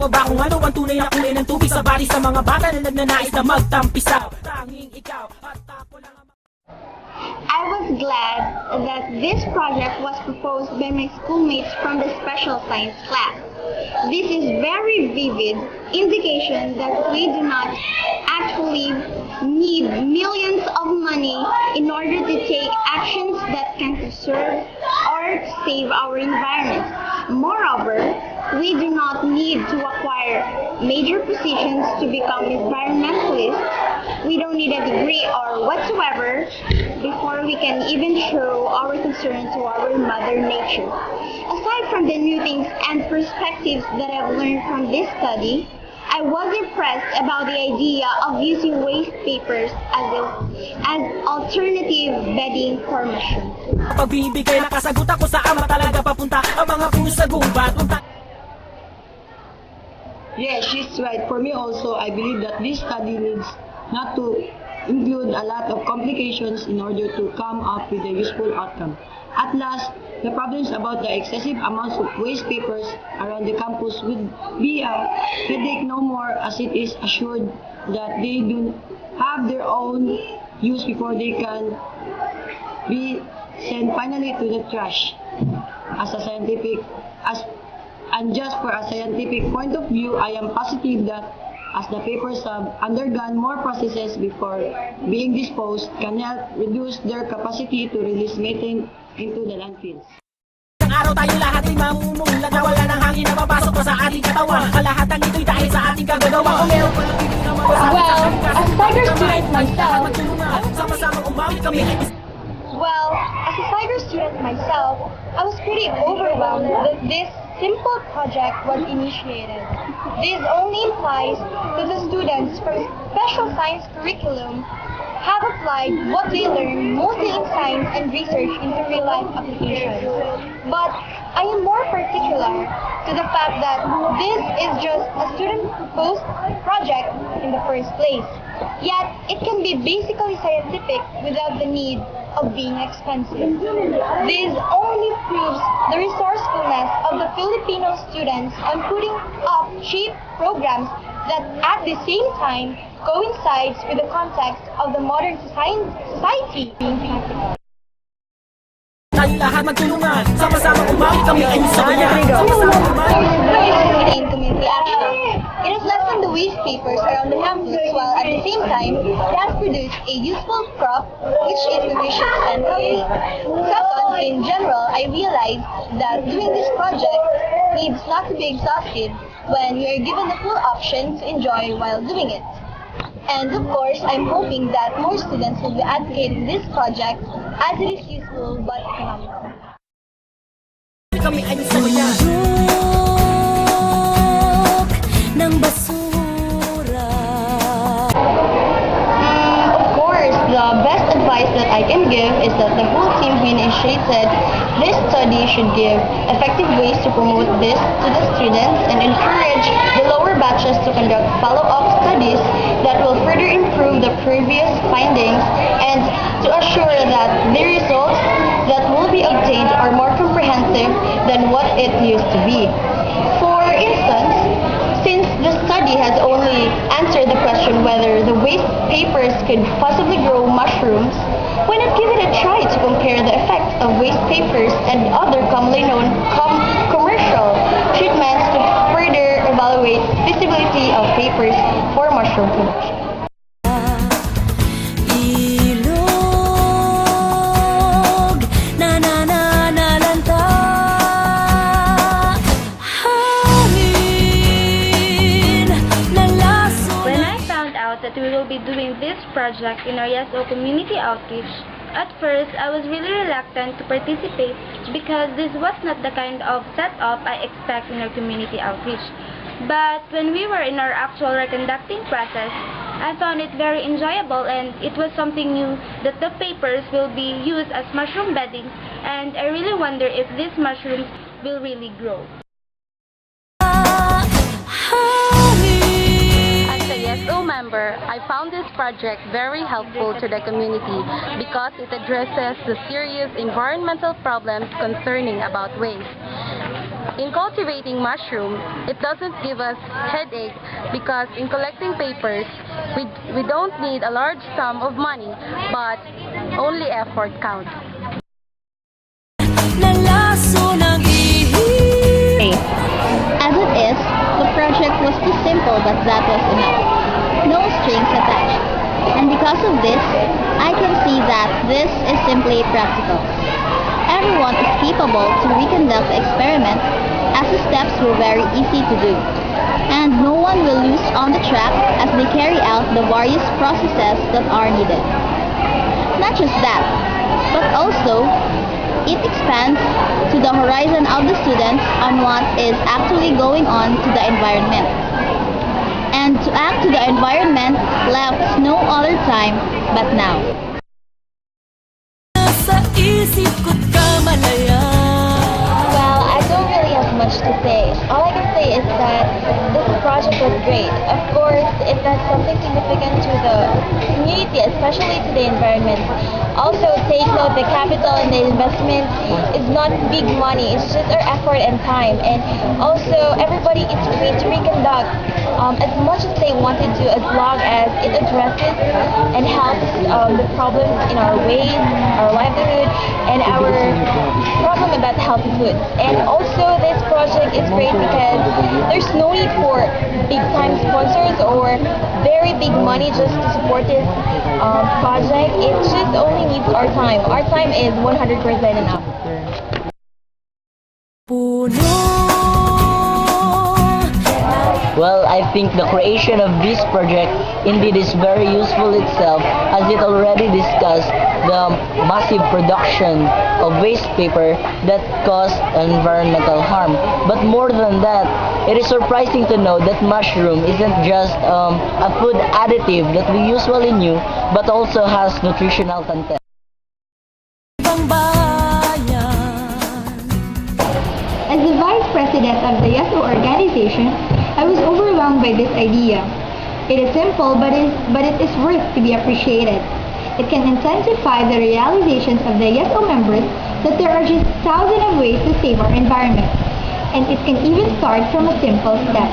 mo ba kung ano ang tunay na kulay ng tubig sa bali sa mga bata na nagnanais na magtampisaw? Tanging ikaw at ako lang ang... I was glad that this project was proposed by my schoolmates from the special science class. This is very vivid indication that we do not actually need millions of money in order to take actions that can conserve or save our environment. Moreover, we do not need to acquire major positions to become environmentalists. We don't need a degree or whatsoever before we can even show our concern to our mother nature. Aside from the new things and perspectives that I've learned from this study, I was impressed about the idea of using waste papers as alternative bedding for mushrooms. Kapag binibigay na kasagot ako sa ama talaga papunta ang mga pusa gubat. Yes, she's right. For me also, I believe that this study needs not to include a lot of complications in order to come up with a useful outcome. At last, the problems about the excessive amounts of waste papers around the campus would be a headache no more, as it is assured that they do have their own use before they can be sent finally to the trash. And just for a scientific point of view, I am positive that as the papers have undergone more processes before being disposed, can help reduce their capacity to release methane into the landfills. Ang araw tayo lahat ay mamumulat na wala ng hangin na papasok pa sa ating katawan. Kalahatan ito'y dahil sa ating kagagawa. Kung meron pa lang hindi naman Well, as Tiger student myself, sama-sama umawit kami. Well, as a Tiger student myself, I was pretty overwhelmed that this simple project was initiated. This only implies that the students from special science curriculum have applied what they learned mostly in science and research into real-life applications. But I am more particular to the fact that this is just a student-proposed project in the first place. Yet, it can be basically scientific without the need of being expensive. This only proves the resourcefulness of the Filipino students on putting up cheap programs that at the same time coincides with the context of the modern society being practical. Tayo lahat magtulungan, sama-sama umawit kami ay sabayan. Sama-sama umawit. Community action. It has lessened the waste papers around the campus while at the same time it has produced a useful crop which is nutritious and healthy. Second, in general, I realized that doing this project needs not to be exhaustive when you are given the full option to enjoy while doing it. And of course, I'm hoping that more students will be advocating this project as it is useful but economical. Kami ay sabayan. Ng basura. Of course, the best advice that I can give is that the whole team who initiated this study should give effective ways to promote this to the students and encourage the lower batches to conduct follow-up studies that will further improve the previous findings and to assure that the results that will be obtained are more comprehensive than what it used to be. For instance, since the study has only answered the question whether the waste papers could possibly grow mushrooms, why not give it a try to compare the effect of waste papers and other commonly known commercial treatments to further evaluate feasibility of papers for mushroom production. Ilog na nananalanta. Hangin na laso. When I found out that we will be doing this project in our YESO community outreach, at first I was really reluctant to participate because this was not the kind of setup I expect in our community outreach. But when we were in our actual reconducting process, I found it very enjoyable and it was something new that the papers will be used as mushroom bedding, and I really wonder if these mushrooms will really grow. As a YESO member, I found this project very helpful to the community because it addresses the serious environmental problems concerning about waste. In cultivating mushroom, it doesn't give us headache because in collecting papers, we don't need a large sum of money, but only effort counts. Nalaso ng ihip. As it is, the project was too simple, but that was enough. No strings attached. And because of this, I can see that this is simply practical. Everyone is capable to reconduct the experiment as the steps were very easy to do. And no one will lose on the track as they carry out the various processes that are needed. Not just that, but also it expands to the horizon of the students on what is actually going on to the environment. And to act to the environment left no other time but now. Sa isip ko't kamalaya. Well, I don't really have much to say. All I can say is that this project was great. Of course, it does something significant to the community, especially to the environment. Also, take note, the capital and the investment is not big money. It's just our effort and time. And also, everybody is free to reconduct as much as they want to do, as long as it addresses and helps the problems in our ways, our livelihood, and our problem about healthy food. And also, this project is great because there's no need for big-time sponsors or very big money just to support this project. It just only needs our time. Our time is 100% enough. Well, I think the creation of this project indeed is very useful itself, as it already discussed the massive production of waste paper that cause environmental harm. But more than that, it is surprising to know that mushroom isn't just a food additive that we usually knew, but also has nutritional content. As the vice president of the YESO organization, I was overwhelmed by this idea. It is simple, but it is worth to be appreciated. It can intensify the realizations of the YESO members that there are just thousands of ways to save our environment. And it can even start from a simple step.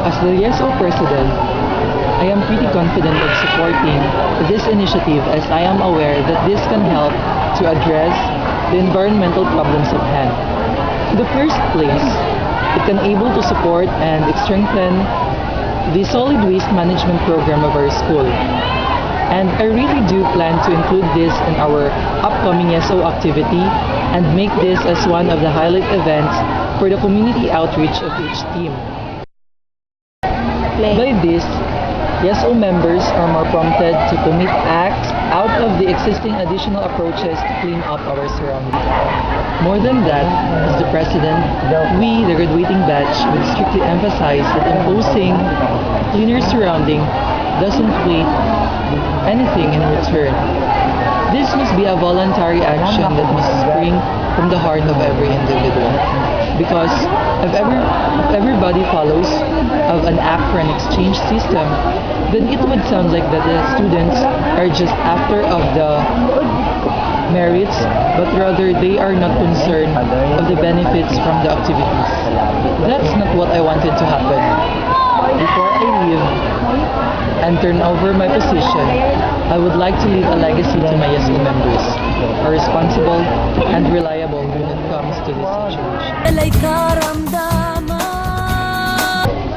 As the YESO president, I am pretty confident of supporting this initiative, as I am aware that this can help to address the environmental problems at hand. In the first place, it can able to support and strengthen the solid waste management program of our school. And I really do plan to include this in our upcoming YESO activity and make this as one of the highlight events for the community outreach of each team. By this, YESO members are more prompted to commit acts out of the existing additional approaches to clean up our surroundings. More than that, as the president, we, the graduating batch, would strictly emphasize that imposing cleaner surrounding doesn't wait anything in return. This must be a voluntary action that must spring from the heart of every individual. Because if everybody follows of an act for an exchange system, then it would sound like that the students are just after of the merits, but rather they are not concerned of the benefits from the activities. That's not what I wanted to happen. Before I leave and turn over my position, I would like to leave a legacy to my YESO members, are responsible and reliable when it comes to this situation.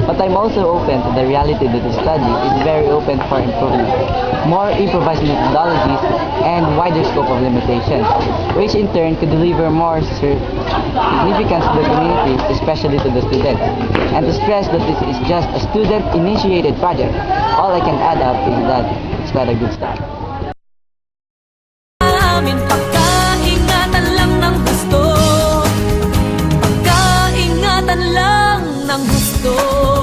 But I'm also open to the reality that the study is very open for improvement, more improvised methodologies, and wider scope of limitations, which in turn could deliver more significance to the community, especially to the students. And to stress that this is just a student-initiated project, all I can add up is that it's not a good start. Amin pagkaingatan lang ng gusto, pagkaingatan lang ng gusto.